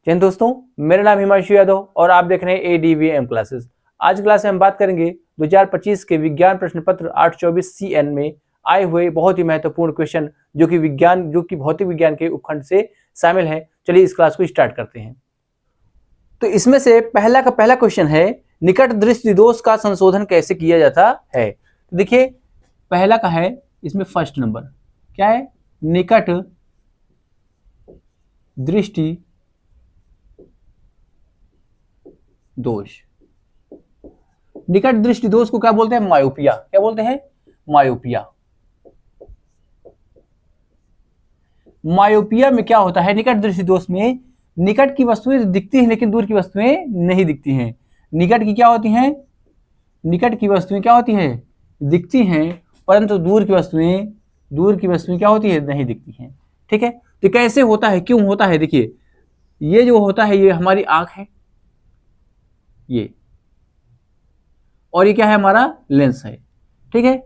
जय हिंद दोस्तों, मेरा नाम हिमांशु यादव और आप देख रहे हैं ADVM क्लासेस। आज क्लास में हम बात करेंगे 2025 के विज्ञान प्रश्न पत्र 824 CN में आए हुए बहुत ही महत्वपूर्ण क्वेश्चन जो कि भौतिक विज्ञान के उपखंड से शामिल है। चलिए इस क्लास को स्टार्ट करते हैं। तो इसमें से पहला क्वेश्चन है, निकट दृष्टि दोष का संशोधन कैसे किया जाता है। तो देखिए पहला का है, इसमें फर्स्ट नंबर क्या है, निकट दृष्टि दोष। निकट दृष्टि दोष को क्या बोलते हैं, मायोपिया। क्या बोलते हैं, मायोपिया। मायोपिया में क्या होता है, निकट दृष्टि दोष में निकट की वस्तुएं दिखती हैं लेकिन दूर की वस्तुएं नहीं दिखती हैं। निकट की क्या होती हैं, निकट की वस्तुएं क्या होती हैं, दिखती हैं, परंतु दूर की वस्तुएं क्या होती है, नहीं दिखती हैं। ठीक है, तो कैसे होता है, क्यों होता है। देखिए ये जो होता है ये हमारी आंख है, ये, और ये क्या है, हमारा लेंस है। ठीक है,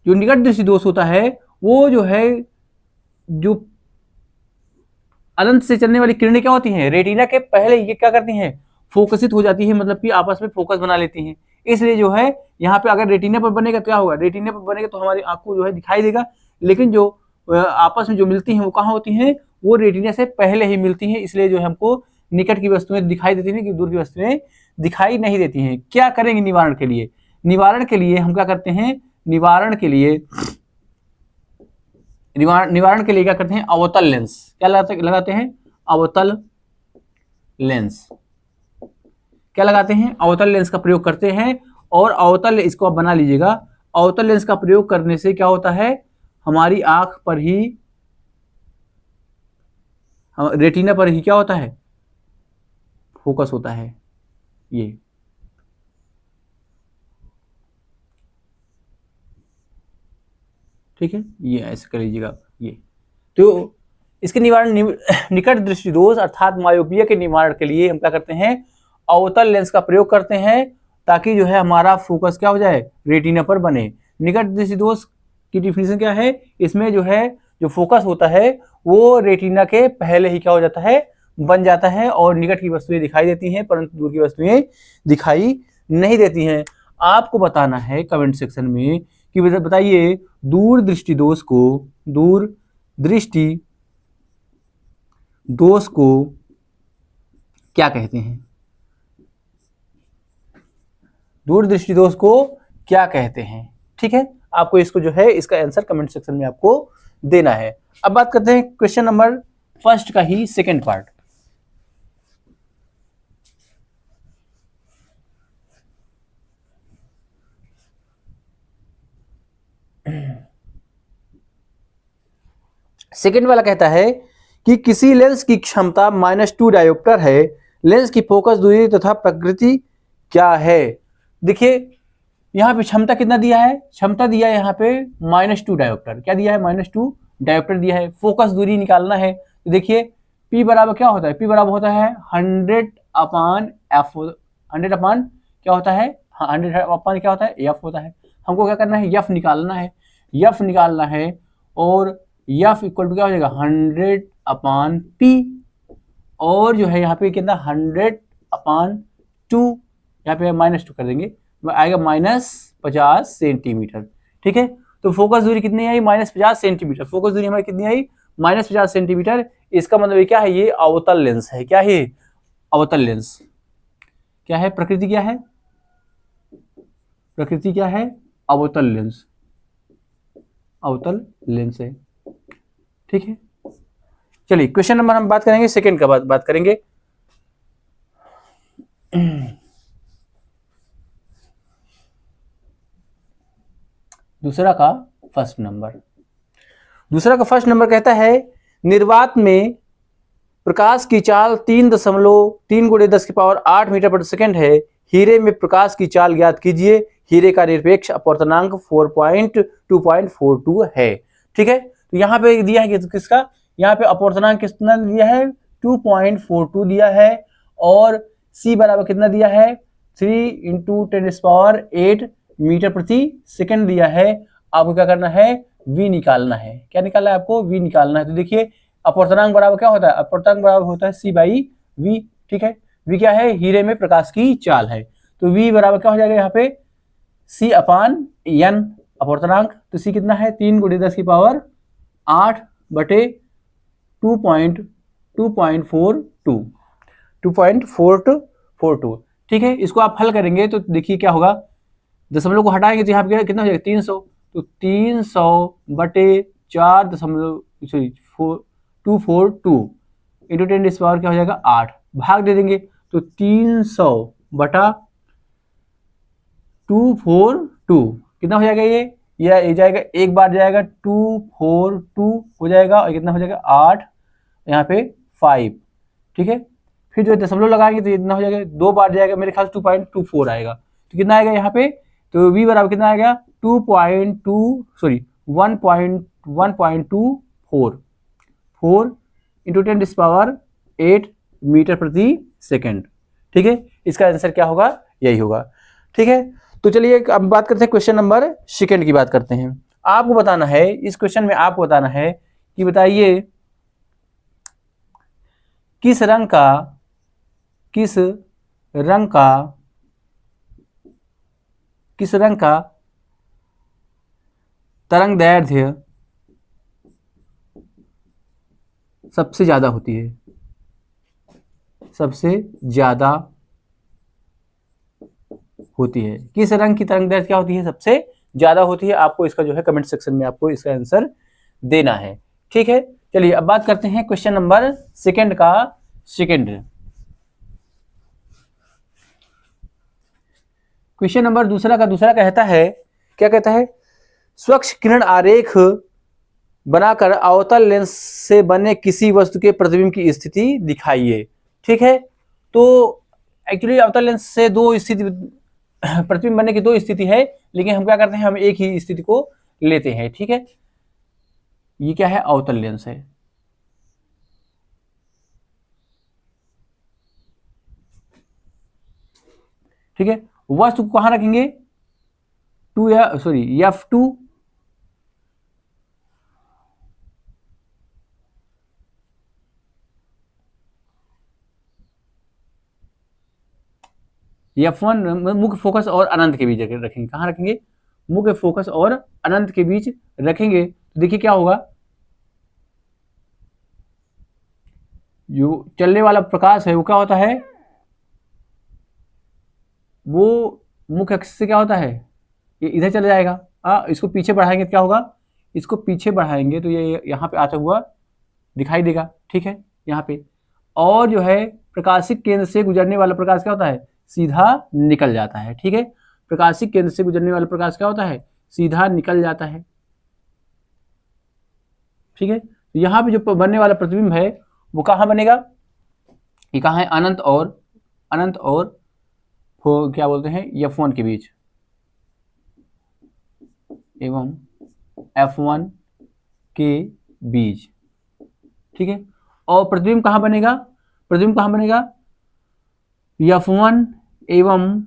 जो निकट दृष्टि दोष होता है वो जो है, जो अनंत से चलने वाली किरणें क्या होती हैं, रेटिना के पहले ये क्या करती हैं, फोकसित हो जाती है, मतलब कि आपस में फोकस बना लेती हैं। इसलिए जो है यहाँ पे अगर रेटिना पर बनेगा तो क्या होगा, रेटिना पर बनेगा तो हमारी आंख को जो है दिखाई देगा, लेकिन जो आपस में जो मिलती हैं वो कहाँ होती हैं, वो रेटिना से पहले ही मिलती हैं। इसलिए जो है हमको निकट की वस्तुएं दिखाई देती हैं कि दूर की वस्तुएं दिखाई नहीं देती हैं। क्या करेंगे निवारण के लिए, निवारण के लिए हम क्या करते हैं, निवारण के लिए क्या करते हैं, अवतल लेंस। क्या लगाते हैं, अवतल लेंस। क्या लगाते हैं, अवतल लेंस का प्रयोग करते हैं। और अवतल, इसको आप बना लीजिएगा, अवतल लेंस का प्रयोग करने से क्या होता है, हमारी आंख पर ही, रेटिना पर ही क्या होता है, फोकस होता है। ये ठीक है, ये ऐसे कर लीजिएगा। ये तो इसके निवारण, निकट दृष्टि दोष अर्थात मायोपिया के निवारण के लिए हम क्या करते हैं, अवतल लेंस का प्रयोग करते हैं, ताकि जो है हमारा फोकस क्या हो जाए, रेटिना पर बने। निकट दृष्टि दोष की डिफिनीशन क्या है, इसमें जो है जो फोकस होता है वो रेटिना के पहले ही क्या हो जाता है, बन जाता है, और निकट की वस्तुएं दिखाई देती हैं परंतु दूर की वस्तुएं दिखाई नहीं देती हैं। आपको बताना है कमेंट सेक्शन में कि बताइए दूर दृष्टि दोष को क्या कहते हैं, दूर दृष्टि दोष को क्या कहते हैं। ठीक है, आपको इसको जो है इसका आंसर कमेंट सेक्शन में आपको देना है। अब बात करते हैं क्वेश्चन नंबर फर्स्ट का ही सेकंड पार्ट। सेकंड वाला कहता है कि किसी लेंस की क्षमता -2 डायोप्टर है, लेंस की फोकस दूरी तथा प्रकृति क्या है। देखिए यहाँ पे क्षमता कितना दिया है, क्षमता दिया है यहाँ पे -2 डायोप्टर। क्या दिया है, -2 डायोप्टर दिया है। फोकस दूरी निकालना है, तो देखिए P बराबर क्या होता है, P बराबर होता है 100/F। 100 क्या होता है, 100 क्या होता है, F होता है। हमको क्या करना है, F निकालना है, और F इक्वल टू क्या हो जाएगा, 100/P, और जो है यहाँ पे कितना 100/2, यहाँ पे -2 कर देंगे, आएगा -50 सेंटीमीटर। ठीक है, तो फोकस दूरी कितनी आई, -50 सेंटीमीटर। फोकस दूरी हमारी कितनी आई, -50 सेंटीमीटर। इसका मतलब क्या है, ये अवतल लेंस है। क्या है, अवतल लेंस। क्या है, प्रकृति क्या है, अवतल लेंस है। ठीक है, चलिए क्वेश्चन नंबर हम बात करेंगे, सेकंड का बात करेंगे। दूसरा का फर्स्ट नंबर कहता है, निर्वात में प्रकाश की चाल 3.3 × 10⁸ मीटर प्रति सेकंड है। हीरे में प्रकाश की चाल ज्ञात कीजिए। हीरे का निरपेक्ष अपवर्तनांक 4.242 है। ठीक है, तो यहाँ पे दिया है कि किसका, यहाँ पे अपवर्तनांक कितना दिया है, 2.42 दिया है, और C बराबर कितना दिया है, 3 × 10⁸ मीटर प्रति सेकंड दिया है। आपको क्या करना है, V निकालना है। क्या निकालना है आपको, V निकालना है। तो देखिए अपवर्तनांक बराबर क्या होता है, अपवर्तनांक बराबर होता है सी बाई वी। ठीक है, वी क्या है, हीरे में प्रकाश की चाल है, तो वी बराबर क्या हो जाएगा यहाँ पे सी अपान एन अपवर्तनांक। तो सी कितना है 3 × 10⁸ बटे 2.42। ठीक है, इसको आप हल करेंगे तो देखिए क्या होगा, दशमलव को हटाएंगे तो यहाँ पे कितना हो जाएगा 300, तो 300 बटे 4.242 इंटू 10 पावर क्या हो जाएगा 8, भाग दे देंगे तो 300 बटा 242 कितना हो जाएगा, ये जाएगा, एक बार जाएगा 242 हो जाएगा, और कितना हो जाएगा 8 यहाँ पे 5। ठीक है, फिर जो दशमलव लगाएंगे तो इतना हो जाएगा, 2 बार जाएगा, मेरे ख्याल से 2.24 आएगा, तो कितना आएगा यहाँ पे, तो v बराबर कितना आएगा 1.24 इंटू 10 पावर 8 मीटर प्रति सेकेंड। ठीक है, इसका आंसर क्या होगा, यही होगा। ठीक है, तो चलिए अब बात करते हैं क्वेश्चन नंबर सेकेंड की बात करते हैं। आपको बताना है, इस क्वेश्चन में आपको बताना है कि बताइए किस रंग का तरंग दैर्ध्य सबसे ज्यादा होती है, किस रंग की तरंग दैर्ध्य क्या होती है, सबसे ज्यादा होती है। आपको इसका जो है कमेंट सेक्शन में आपको इसका आंसर देना है। ठीक है, चलिए अब बात करते हैं क्वेश्चन नंबर सेकंड का। क्वेश्चन नंबर दूसरा कहता है, क्या कहता है, स्वच्छ किरण आरेख बनाकर अवतल लेंस से बने किसी वस्तु के प्रतिबिंब की स्थिति दिखाइए। ठीक है, तो एक्चुअली अवतल लेंस से दो स्थिति, प्रतिबिंब बनने की दो स्थिति है, लेकिन हम क्या करते हैं, हम एक ही स्थिति को लेते हैं। ठीक है, ये क्या है, अवतल लेंस है। ठीक है, वस्तु को कहां रखेंगे, F2 F1 मुख्य फोकस और अनंत के बीच रखेंगे। कहां रखेंगे, मुख्य फोकस और अनंत के बीच रखेंगे, तो देखिए क्या होगा, जो चलने वाला प्रकाश है वो क्या होता है, वो मुख्य अक्ष से क्या होता है, ये इधर चला जाएगा। इसको पीछे बढ़ाएंगे तो क्या होगा, इसको पीछे बढ़ाएंगे तो ये यहाँ पे आता हुआ दिखाई देगा। ठीक है, यहाँ पे, और जो है प्रकाशिक केंद्र से गुजरने वाला प्रकाश क्या होता है, सीधा निकल जाता है। ठीक है, प्रकाशिक केंद्र से गुजरने वाला प्रकाश क्या होता है, सीधा निकल जाता है। ठीक है, तो यहाँ पे जो बनने वाला प्रतिबिंब है वो कहाँ बनेगा, ये कहाँ है, अनंत और क्या बोलते हैं F1 के बीच एवं F1 के बीच। ठीक है, और प्रतिबिंब कहाँ बनेगा, F1 एवं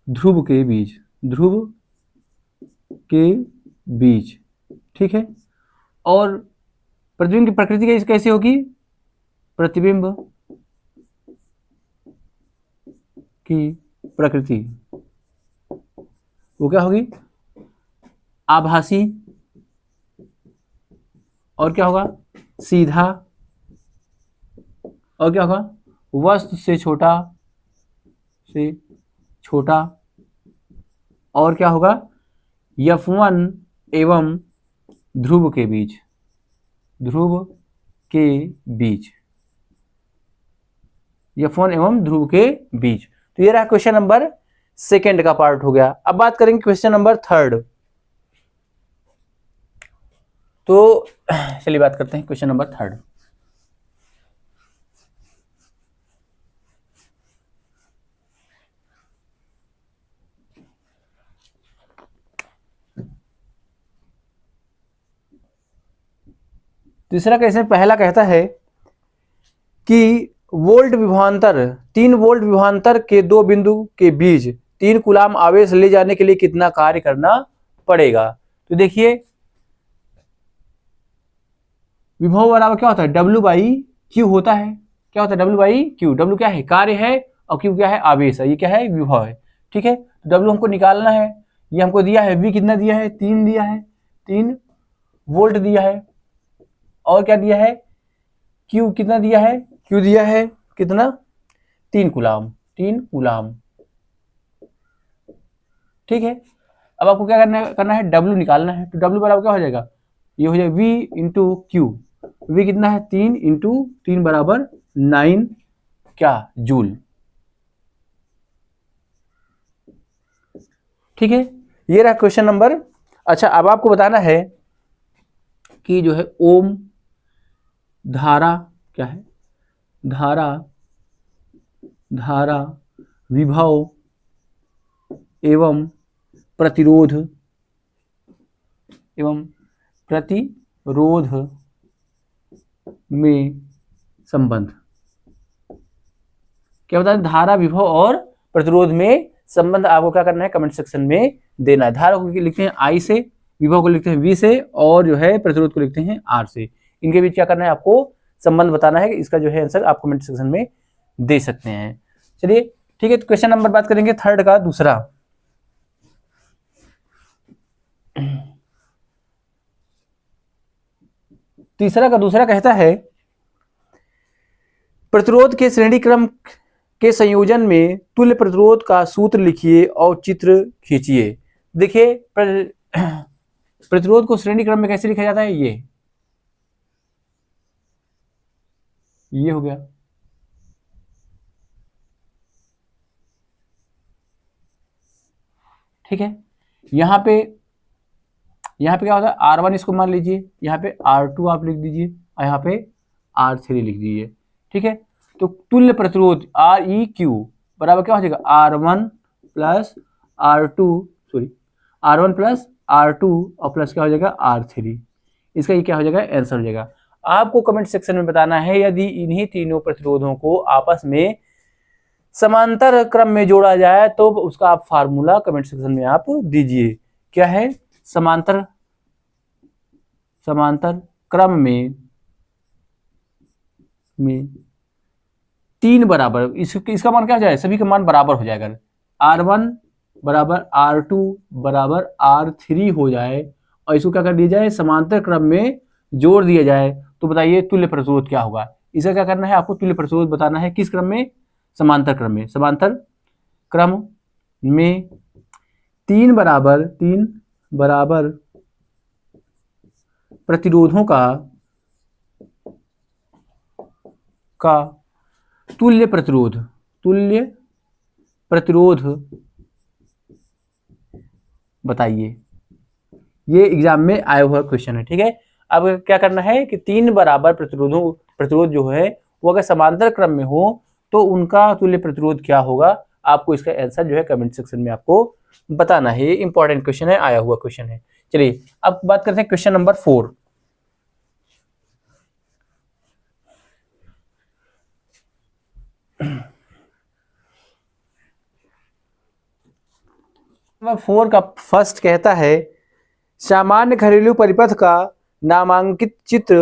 ध्रुव के बीच। ठीक है, और प्रतिबिंब की प्रकृति कैसी होगी, प्रतिबिंब की प्रकृति वो क्या होगी, आभासी, और क्या होगा, सीधा, और क्या होगा, वस्तु से छोटा, और क्या होगा, F1 एवं ध्रुव के बीच, F1 एवं ध्रुव के बीच। तो ये रहा क्वेश्चन नंबर सेकंड का पार्ट हो गया। अब बात करेंगे क्वेश्चन नंबर थर्ड। तो चलिए बात करते हैं क्वेश्चन नंबर थर्ड। तीसरा क्वेश्चन पहला कहता है कि वोल्ट विभवांतर 3 वोल्ट विभवांतर के दो बिंदु के बीच 3 कूलाम आवेश ले जाने के लिए कितना कार्य करना पड़ेगा। तो देखिए विभव बराबर क्या होता है, W/Q होता है। क्या होता है, W/Q। W क्या है, कार्य है, और Q क्या है, आवेश है। ये क्या है, विभव है। ठीक है, तो W हमको निकालना है। ये हमको दिया है, V कितना दिया है, 3 दिया है, 3 वोल्ट दिया है। और क्या दिया है, Q कितना दिया है, Q दिया है कितना, 3 कूलाम, 3 कूलाम। ठीक है, अब आपको क्या करना है, W निकालना है। तो W बराबर क्या हो जाएगा, ये हो जाएगा V इंटू Q। V कितना है, 3 इंटू 3 बराबर 9 क्या, जूल। ठीक है, ये रहा क्वेश्चन नंबर। अच्छा, अब आपको बताना है कि जो है ओम, धारा क्या है, धारा, धारा, विभव एवं प्रतिरोध, एवं प्रतिरोध में संबंध। क्या बता दें, धारा, विभव और प्रतिरोध में संबंध आपको क्या करना है, कमेंट सेक्शन में देना है। धारा को लिखते हैं I से, विभव को लिखते हैं V से, और जो है प्रतिरोध को लिखते हैं R से। इनके बीच क्या करना है, आपको संबंध बताना है। इसका जो है आंसर आप कमेंट सेक्शन में दे सकते हैं। चलिए ठीक है, तो क्वेश्चन नंबर बात करेंगे थर्ड का दूसरा। तीसरा का दूसरा कहता है, प्रतिरोध के श्रेणी क्रम के संयोजन में तुल्य प्रतिरोध का सूत्र लिखिए और चित्र खींचिए। देखिए, प्रतिरोध को श्रेणी क्रम में कैसे लिखा जाता है, ये हो गया। ठीक है, यहाँ पे क्या होता है, R1 इसको मान लीजिए, यहाँ पे R2 आप लिख दीजिए, और यहाँ पे R3 लिख दीजिए। ठीक है, तो तुल्य प्रतिरोध REQ बराबर क्या हो जाएगा, R1 प्लस R2 और प्लस क्या हो जाएगा, R3। इसका ये क्या हो जाएगा, आंसर हो जाएगा। आपको कमेंट सेक्शन में बताना है, यदि इन्हीं तीनों प्रतिरोधों को आपस में समांतर क्रम में जोड़ा जाए तो उसका आप फार्मूला कमेंट सेक्शन में आप दीजिए। क्या है, समांतर क्रम में 3 बराबर, इसका मान क्या हो जाए, सभी का मान बराबर हो जाएगा। R1 बराबर R2 बराबर R3 हो जाए, और इसको क्या कर दिया जाए, समांतर क्रम में जोड़ दिया जाए, तो बताइए तुल्य प्रतिरोध क्या होगा। इसका क्या करना है, आपको तुल्य प्रतिरोध बताना है, किस क्रम में, समांतर क्रम में। समांतर क्रम में 3 बराबर प्रतिरोधों का तुल्य प्रतिरोध बताइए। ये एग्जाम में आया हुआ क्वेश्चन है। ठीक है, अब क्या करना है कि 3 बराबर प्रतिरोध जो है वो अगर समांतर क्रम में हो तो उनका तुल्य प्रतिरोध क्या होगा, आपको इसका आंसर जो है कमेंट सेक्शन में आपको बताना है। ये इंपॉर्टेंट क्वेश्चन है, आया हुआ क्वेश्चन है। चलिए अब बात करते हैं क्वेश्चन नंबर 4। नंबर 4 का फर्स्ट कहता है, सामान्य घरेलू परिपथ का नामांकित चित्र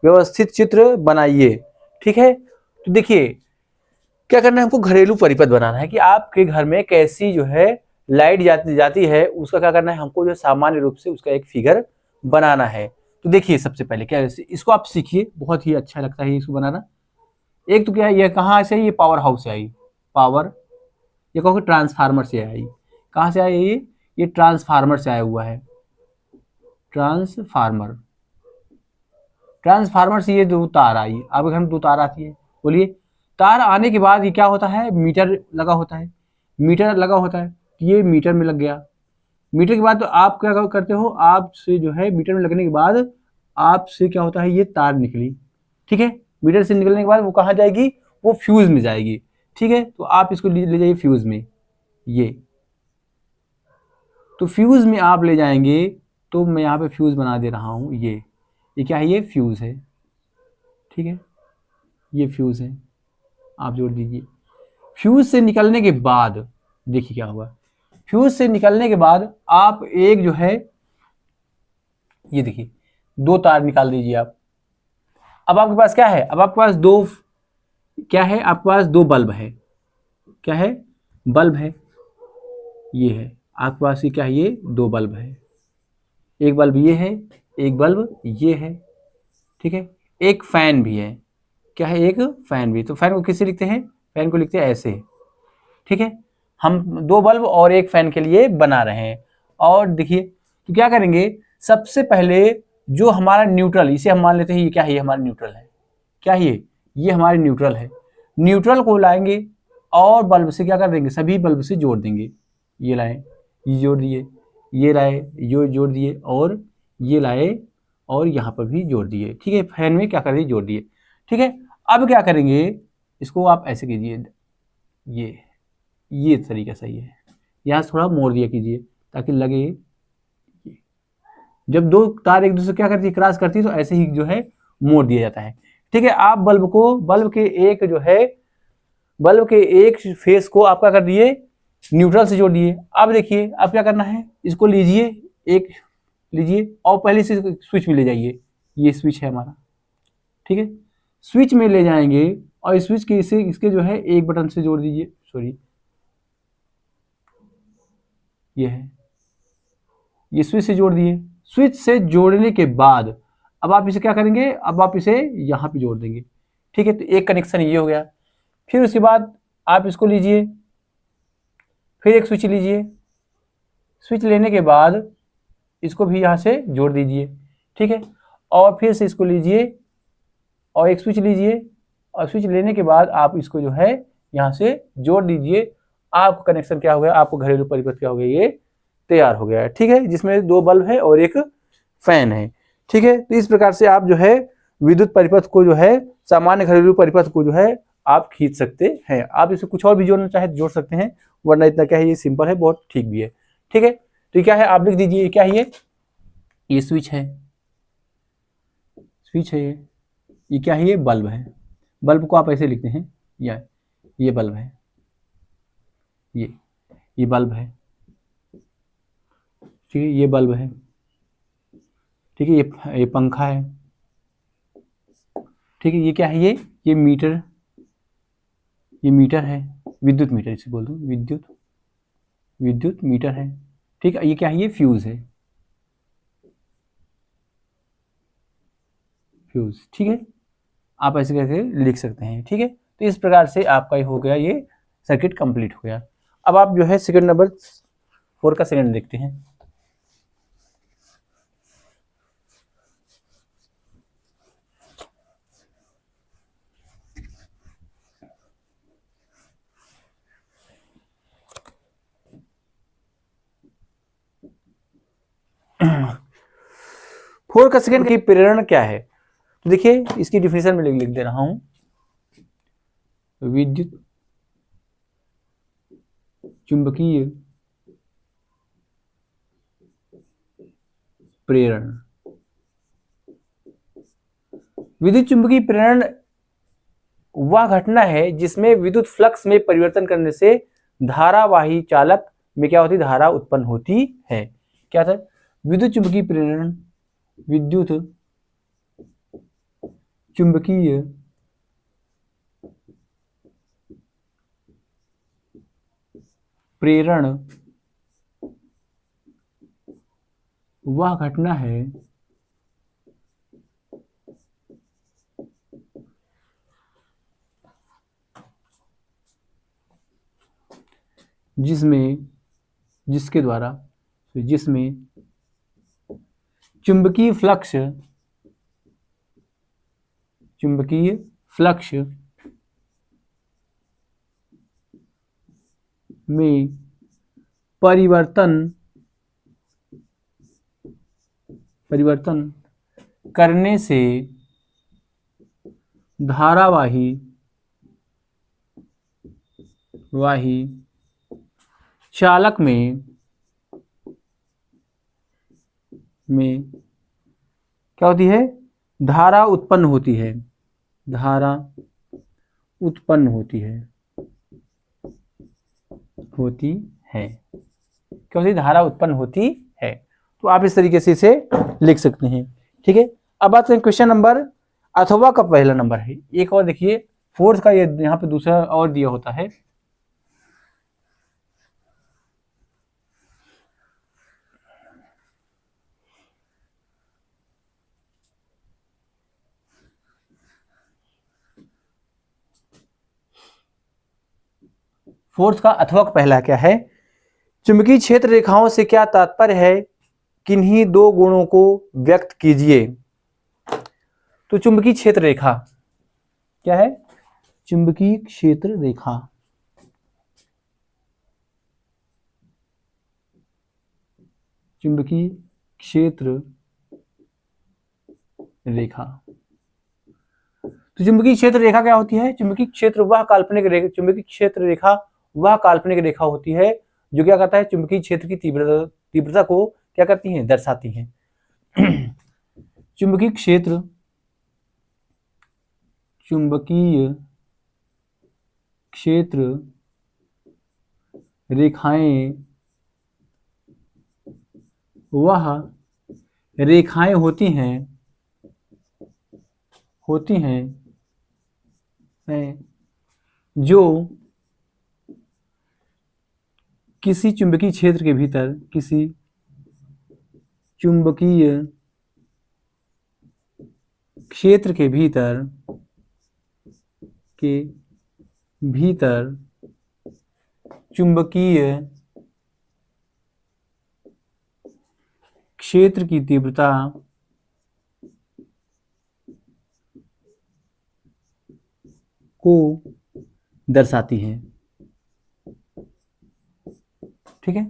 व्यवस्थित चित्र बनाइए। ठीक है, तो देखिए क्या करना है, हमको घरेलू परिपथ बनाना है कि आपके घर में कैसी जो है लाइट जाती है, उसका क्या करना है, हमको जो सामान्य रूप से उसका एक फिगर बनाना है। तो देखिए सबसे पहले क्या है, इसको आप सीखिए, बहुत ही अच्छा लगता है इसको बनाना। एक तो क्या है, ये कहाँ से, ये पावर हाउस से आई, पावर, ये कहोगे ट्रांसफार्मर से आई। कहाँ से आई ये ट्रांसफार्मर से आया हुआ है। ट्रांसफार्मर से ये 2 तार आई, आपके घर में 2 तार आती है। बोलिए, तार आने के बाद ये क्या होता है, मीटर लगा होता है, ये मीटर में लग गया। मीटर के बाद तो आप क्या करते हो, आपसे जो है मीटर में लगने के बाद आपसे क्या होता है, ये तार निकली। ठीक है, मीटर से निकलने के बाद वो कहाँ जाएगी, वो फ्यूज में जाएगी। ठीक है, तो आप इसको ले जाइए फ्यूज में, ये तो फ्यूज में आप ले जाएंगे, तो मैं यहाँ पे फ्यूज बना दे रहा हूँ। ये क्या है, ये फ्यूज है। ठीक है, ये फ्यूज है, आप जोड़ दीजिए। फ्यूज से निकलने के बाद देखिए क्या हुआ, फ्यूज से निकलने के बाद आप एक जो है ये देखिए 2 तार निकाल दीजिए आप। अब आपके पास क्या है, अब आपके पास क्या है, आपके पास 2 बल्ब है। क्या है, बल्ब है, ये है आपके पास, ये क्या है, ये 2 बल्ब है। एक बल्ब ये है, एक बल्ब ये है, ठीक है। एक फैन भी है, क्या है, एक फैन भी। तो फैन को किससे लिखते हैं, फैन को लिखते हैं ऐसे, ठीक है। हम 2 बल्ब और एक फैन के लिए बना रहे हैं। और देखिए तो क्या करेंगे, सबसे पहले जो हमारा न्यूट्रल, इसे हम मान लेते हैं ये क्या है, ये हमारा न्यूट्रल है। क्या ये हमारे न्यूट्रल है। न्यूट्रल को लाएंगे और बल्ब से क्या कर देंगे, सभी बल्ब से जोड़ देंगे। ये लाए, ये जोड़ दिए, ये लाए, ये जोड़ दिए, और ये लाए और यहाँ पर भी जोड़ दिए, ठीक है। फैन में क्या कर दिए, जोड़ दिए, ठीक है। अब क्या करेंगे, इसको आप ऐसे कीजिए, ये तरीका सही है। यहाँ से थोड़ा मोड़ दिया कीजिए ताकि लगे, जब 2 तार एक दूसरे क्या करती है, क्रॉस करती है, तो ऐसे ही जो है मोड़ दिया जाता है, ठीक है। आप बल्ब के एक फेस को आप क्या कर दिए, न्यूट्रल से जोड़ दिए। अब देखिए अब क्या करना है, इसको लीजिए, एक लीजिए और पहले से स्विच में ले जाइए। ये स्विच है हमारा, ठीक है। स्विच में ले जाएंगे और स्विच के इसके जो है एक बटन से जोड़ दीजिए, सॉरी ये है, ये स्विच से जोड़ दिए। स्विच से जोड़ने के बाद अब आप इसे क्या करेंगे, अब आप इसे यहाँ पे जोड़ देंगे, ठीक है। तो एक कनेक्शन ये हो गया। फिर उसके बाद आप इसको लीजिए, फिर एक स्विच लीजिए, स्विच लेने के बाद इसको भी यहाँ से जोड़ दीजिए, ठीक है। और फिर से इसको लीजिए और एक स्विच लीजिए, और स्विच लेने के बाद आप इसको जो है यहाँ से जोड़ दीजिए। आपका कनेक्शन क्या हो गया, आपको घरेलू परिपथ क्या हो गया, ये तैयार हो गया है, ठीक है, जिसमें 2 बल्ब है और एक फैन है, ठीक है। तो इस प्रकार से आप जो है विद्युत परिपथ को जो है, सामान्य घरेलू परिपथ को जो है आप खींच सकते हैं। आप इसे कुछ और भी जोड़ना चाहे तो जोड़ सकते हैं, वरना इतना क्या है, ये सिंपल है, बहुत ठीक भी है, ठीक है। तो क्या है, आप लिख दीजिए, क्या है, ये स्विच है, स्विच है, ये क्या है, ये बल्ब है। बल्ब को आप ऐसे लिखते हैं, ये बल्ब है, ये बल्ब है, ठीक है, ये बल्ब है, ठीक है। ये पंखा है, ठीक है। ये क्या है, ये मीटर, ये मीटर है, विद्युत मीटर इसे बोल दो, विद्युत मीटर है, ठीक है। ये क्या है, ये फ्यूज है, फ्यूज, ठीक है। आप ऐसे करके लिख सकते हैं, ठीक है। तो इस प्रकार से आपका हो गया, ये सर्किट कंप्लीट हो गया। अब आप जो है सेकंड नंबर 4 का सेकंड देखते हैं। फोर का सेकंड की प्रेरण क्या है, तो देखिए इसकी डिफिनेशन में लिख दे रहा हूं। विद्युत चुंबकीय प्रेरण, विद्युत चुंबकीय प्रेरण वह घटना है जिसमें विद्युत फ्लक्स में परिवर्तन करने से धारावाही चालक में क्या होती, धारा उत्पन्न होती है। क्या था, विद्युत चुंबकीय प्रेरण, विद्युत चुंबकीय प्रेरण वह घटना है जिसमें चुंबकीय फ्लक्स में परिवर्तन करने से धारावाही चालक में क्या होती है, धारा उत्पन्न होती है, क्या होती है, क्या होती है, धारा उत्पन्न होती है। तो आप इस तरीके से इसे लिख सकते हैं। ठीक है, अब बात करें क्वेश्चन नंबर अथवा का पहला नंबर है। एक और देखिए, फोर्थ का ये यहाँ पे दूसरा और दिया होता है। फोर्थ का अथवा का पहला क्या है? चुंबकीय क्षेत्र रेखाओं से क्या तात्पर्य है, किन्हीं दो गुणों को व्यक्त कीजिए। तो चुंबकीय क्षेत्र रेखा क्या है? चुंबकीय क्षेत्र रेखा, चुंबकीय क्षेत्र रेखा। तो चुंबकीय क्षेत्र रेखा क्या होती है? चुंबकीय क्षेत्र वह काल्पनिक रेखा, चुंबकीय क्षेत्र रेखा वह काल्पनिक रेखा होती है जो क्या करता है, चुंबकीय क्षेत्र की तीव्रता को क्या करती है, दर्शाती है। चुंबकीय क्षेत्र, चुंबकीय क्षेत्र रेखाएं वह रेखाएं होती हैं जो किसी चुंबकीय क्षेत्र के भीतर, किसी चुंबकीय क्षेत्र के भीतर चुंबकीय क्षेत्र की तीव्रता को दर्शाती है। ठीक है,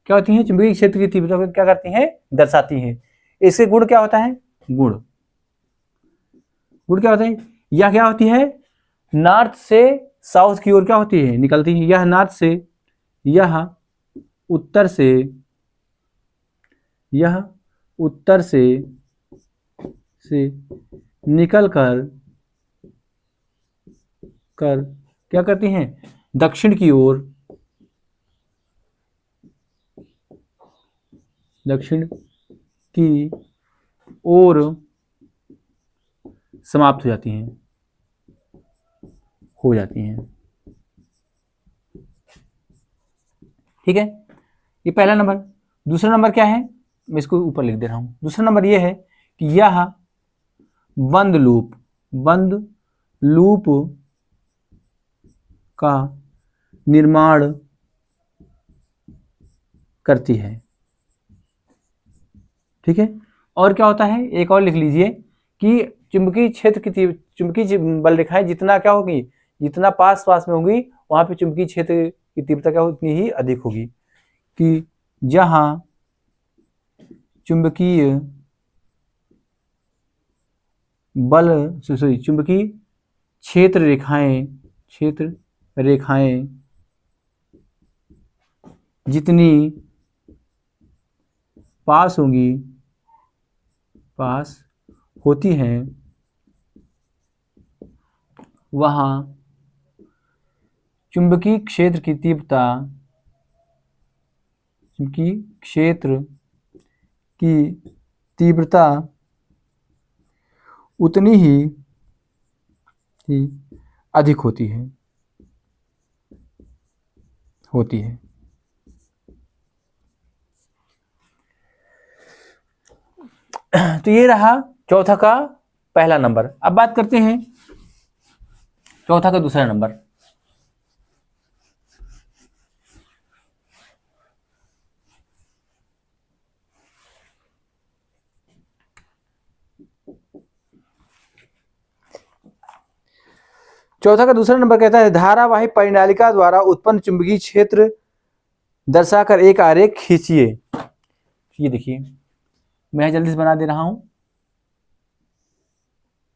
क्या होती है? चुंबकीय क्षेत्र की तीव्रता को क्या करती हैं, दर्शाती हैं। इसके गुण क्या होता है? गुण क्या होता है? यह क्या होती है? नॉर्थ से साउथ की ओर क्या होती है, निकलती है। यह नॉर्थ से, यह उत्तर से, यह उत्तर से निकल कर क्या करती हैं, दक्षिण की ओर, समाप्त हो जाती हैं, ठीक है, ये पहला नंबर। दूसरा नंबर क्या है, मैं इसको ऊपर लिख दे रहा हूं। दूसरा नंबर ये है कि यह बंद लूप का निर्माण करती है। ठीक है, और क्या होता है, एक और लिख लीजिए कि चुंबकीय क्षेत्र की चुंबकीय बल रेखाएं जितना क्या होगी, जितना पास में होगी, वहां पे चुंबकीय क्षेत्र की तीव्रता क्या उतनी ही अधिक होगी। कि जहां चुंबकीय बल चुंबकीय क्षेत्र रेखाएं जितनी पास होती हैं, वहां चुंबकीय क्षेत्र की तीव्रता उतनी ही अधिक होती है। तो ये रहा चौथा का पहला नंबर। अब बात करते हैं चौथा का दूसरा नंबर। चौथा का दूसरा नंबर कहता है, धारावाही परिनालिका द्वारा उत्पन्न चुंबकीय क्षेत्र दर्शाकर एक आरेख खींचिए। ये देखिए, मैं जल्दी से बना दे रहा हूं।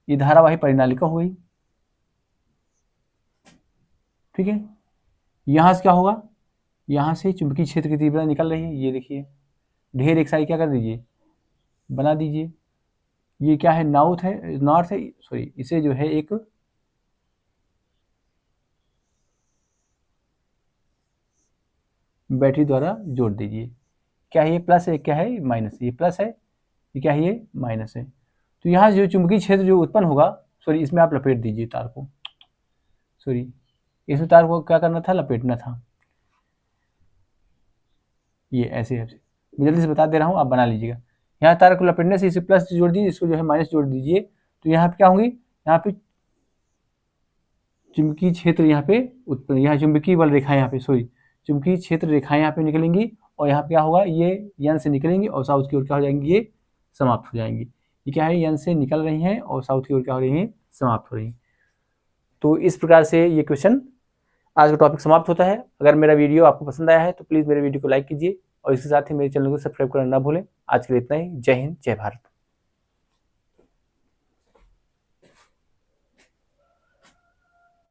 ये धारावाही परिनालिका हुई, ठीक है। यहां से क्या होगा, यहां से चुंबकीय क्षेत्र की तीव्रता निकल रही है। ये देखिए, ढेर एक साइड क्या कर दीजिए, बना दीजिए। ये क्या है, नॉर्थ है, सॉरी, इसे जो है एक बैटरी द्वारा जोड़ दीजिए। क्या है, ये प्लस है, क्या है माइनस, ये प्लस है, ये क्या है, ये माइनस है। तो यहाँ जो चुंबकीय क्षेत्र जो उत्पन्न होगा, सॉरी इसमें आप लपेट दीजिए तार को, सॉरी इसमें तार को क्या करना था, लपेटना था, ये ऐसे ऐसे मैं जल्दी से बता दे रहा हूँ, आप बना लीजिएगा। यहाँ तार को लपेटने से इसे प्लस जोड़ दीजिए, इसको जो है माइनस जोड़ दीजिए, तो यहाँ पे क्या होंगी, यहाँ पे चुंबकीय क्षेत्र यहाँ पे उत्पन्न, यहाँ चुंबकीय बल रेखा यहाँ पे, सॉरी चुंबकीय क्षेत्र रेखाएं यहाँ पे निकलेंगी, और यहाँ पे क्या होगा, ये यन से निकलेंगी और साउथ की ओर क्या हो जाएंगी, ये समाप्त हो जाएंगी। ये क्या है, यन से निकल रही हैं और साउथ की ओर क्या हो रही हैं, समाप्त हो रही हैं। तो इस प्रकार से ये क्वेश्चन आज का टॉपिक समाप्त होता है। अगर मेरा वीडियो आपको पसंद आया है तो प्लीज़ मेरे वीडियो को लाइक कीजिए और इसके साथ ही मेरे चैनल को सब्सक्राइब करना ना भूलें। आज के लिए इतना ही। जय हिंद, जय भारत।